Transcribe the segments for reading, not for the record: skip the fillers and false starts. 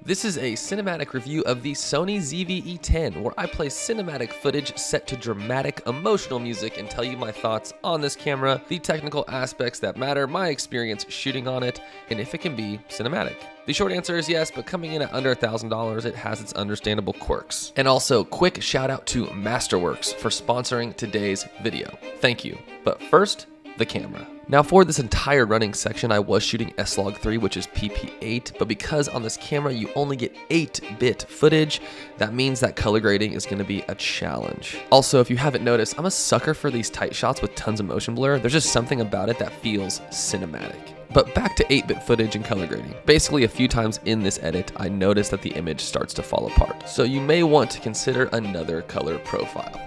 This is a cinematic review of the Sony ZV-E10, where I play cinematic footage set to dramatic, emotional music and tell you my thoughts on this camera, the technical aspects that matter, my experience shooting on it, and if it can be cinematic. The short answer is yes, but coming in at under $1,000, it has its understandable quirks. And also, quick shout out to Masterworks for sponsoring today's video. Thank you. But first, the camera. Now for this entire running section, I was shooting S-Log3, which is PP8, but because on this camera you only get 8-bit footage, that means that color grading is going to be a challenge. Also, if you haven't noticed, I'm a sucker for these tight shots with tons of motion blur. There's just something about it that feels cinematic. But back to 8-bit footage and color grading. Basically, a few times in this edit, I noticed that the image starts to fall apart. So you may want to consider another color profile.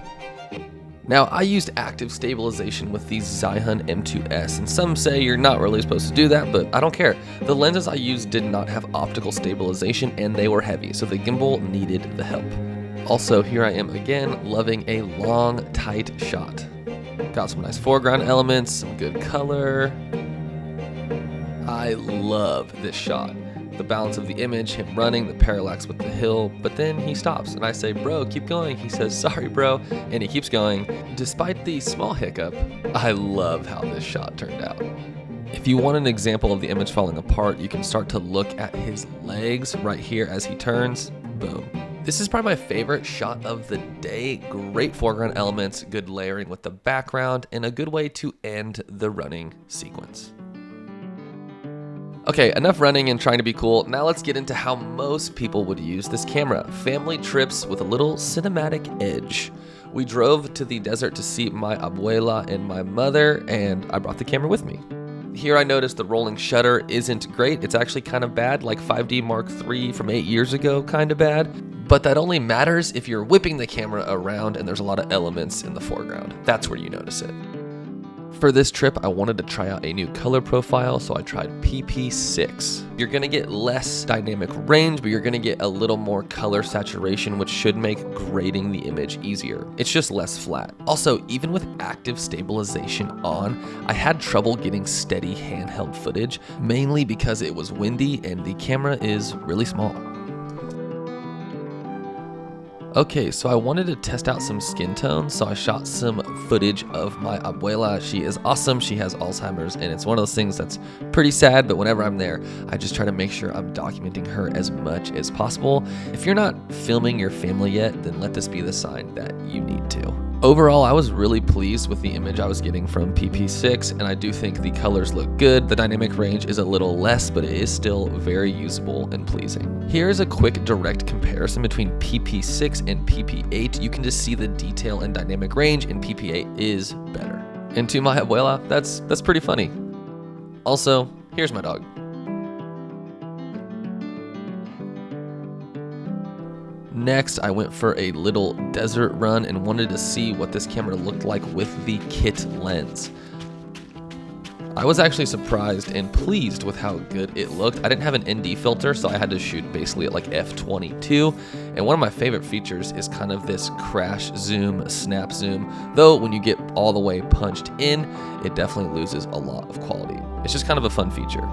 Now, I used active stabilization with the Xihun M2S, and some say you're not really supposed to do that, but I don't care. The lenses I used did not have optical stabilization, and they were heavy, so the gimbal needed the help. Also, here I am again, loving a long, tight shot. Got some nice foreground elements, some good color. I love this shot. The balance of the image, him running, the parallax with the hill, but then he stops and I say, bro, keep going. He says, sorry, bro, and he keeps going. Despite the small hiccup, I love how this shot turned out. If you want an example of the image falling apart, you can start to look at his legs right here as he turns. Boom. This is probably my favorite shot of the day. Great foreground elements, good layering with the background, and a good way to end the running sequence. Okay, enough running and trying to be cool. Now let's get into how most people would use this camera. Family trips with a little cinematic edge. We drove to the desert to see my abuela and my mother, and I brought the camera with me. Here I noticed the rolling shutter isn't great. It's actually kind of bad, like 5D Mark III from 8 years ago, kind of bad. But that only matters if you're whipping the camera around and there's a lot of elements in the foreground. That's where you notice it. For this trip, I wanted to try out a new color profile, so I tried PP6. You're gonna get less dynamic range, but you're gonna get a little more color saturation, which should make grading the image easier. It's just less flat. Also, even with active stabilization on, I had trouble getting steady handheld footage, mainly because it was windy and the camera is really small. Okay, so I wanted to test out some skin tones, so I shot some footage of my abuela. She is awesome, she has Alzheimer's, and it's one of those things that's pretty sad, but whenever I'm there, I just try to make sure I'm documenting her as much as possible. If you're not filming your family yet, then let this be the sign that you need to. Overall, I was really pleased with the image I was getting from PP6, and I do think the colors look good. The dynamic range is a little less, but it is still very usable and pleasing. Here's a quick direct comparison between PP6 and PP8. You can just see the detail and dynamic range, and PP8 is better. And to my abuela, that's pretty funny. Also, here's my dog. Next, I went for a little desert run and wanted to see what this camera looked like with the kit lens. I was actually surprised and pleased with how good it looked. I didn't have an ND filter, so I had to shoot basically at like f22. And one of my favorite features is kind of this crash zoom, snap zoom. Though when you get all the way punched in, it definitely loses a lot of quality. It's just kind of a fun feature.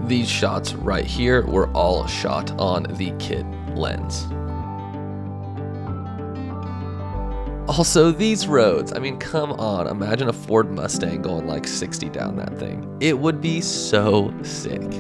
These shots right here were all shot on the kit lens. Also, these roads, I mean, come on, imagine a Ford Mustang going like 60 down that thing. It would be so sick.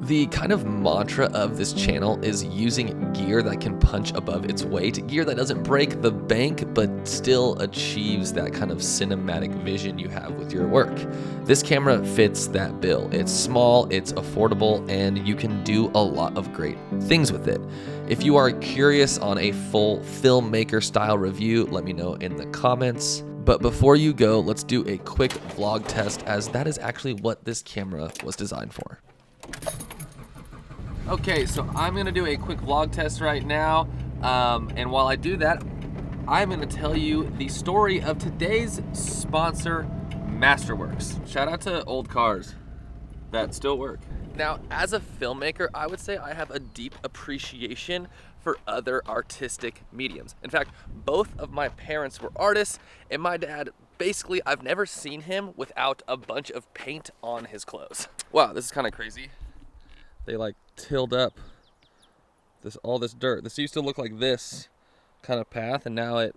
The kind of mantra of this channel is using gear that can punch above its weight, gear that doesn't break the bank, but still achieves that kind of cinematic vision you have with your work. This camera fits that bill. It's small, it's affordable, and you can do a lot of great things with it. If you are curious on a full filmmaker style review, let me know in the comments. But before you go, let's do a quick vlog test, as that is actually what this camera was designed for. Okay, so I'm gonna do a quick vlog test right now, and while I do that, I'm gonna tell you the story of today's sponsor, Masterworks. Shout out to old cars that still work. Now, as a filmmaker, I would say I have a deep appreciation for other artistic mediums. In fact, both of my parents were artists, and my dad Basically, I've never seen him without a bunch of paint on his clothes. Wow, this is kind of crazy. They like tilled up all this dirt. This used to look like this kind of path, and now it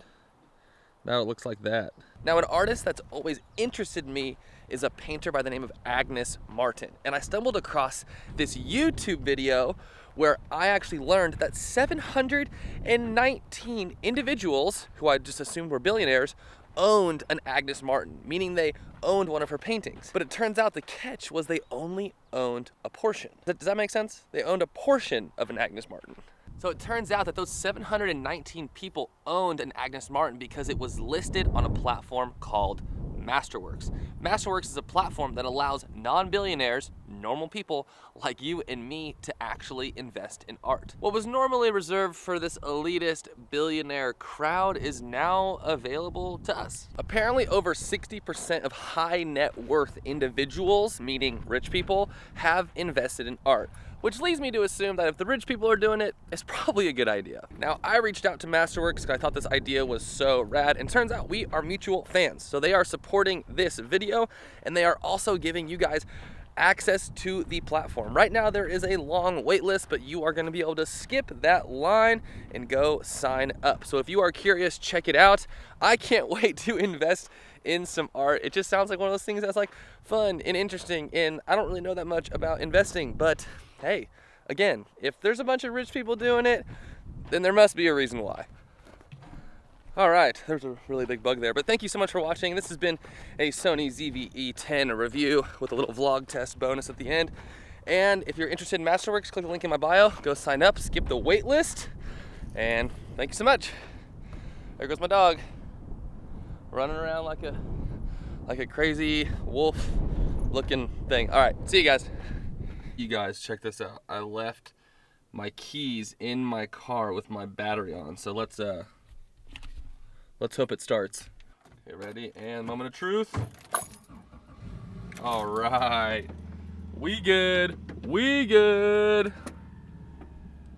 looks like that. Now, an artist that's always interested me is a painter by the name of Agnes Martin. And I stumbled across this YouTube video where I actually learned that 719 individuals, who I just assumed were billionaires, owned an Agnes Martin, meaning they owned one of her paintings. But it turns out the catch was they only owned a portion. Does that make sense? They owned a portion of an Agnes Martin. So it turns out that those 719 people owned an Agnes Martin because it was listed on a platform called Masterworks. Masterworks is a platform that allows non-billionaires, normal people like you and me, to actually invest in art. What was normally reserved for this elitist billionaire crowd is now available to us. Apparently over 60% of high net worth individuals, meaning rich people, have invested in art, which leads me to assume that if the rich people are doing it, it's probably a good idea. Now, I reached out to Masterworks because I thought this idea was so rad, and turns out we are mutual fans. So they are supporting this video, and they are also giving you guys access to the platform. Right now, there is a long wait list, but you are gonna be able to skip that line and go sign up. So if you are curious, check it out. I can't wait to invest in some art. It just sounds like one of those things that's like fun and interesting, and I don't really know that much about investing, but hey, again, if there's a bunch of rich people doing it, then there must be a reason why. All right, there's a really big bug there, but thank you so much for watching. This has been a Sony ZV-E10 review with a little vlog test bonus at the end. And if you're interested in Masterworks, click the link in my bio, go sign up, skip the wait list, and thank you so much. There goes my dog, running around like a crazy wolf looking thing. All right, see you guys. You guys, check this out. I left my keys in my car with my battery on, so let's hope it starts. Okay, ready? And moment of truth. All right, we good.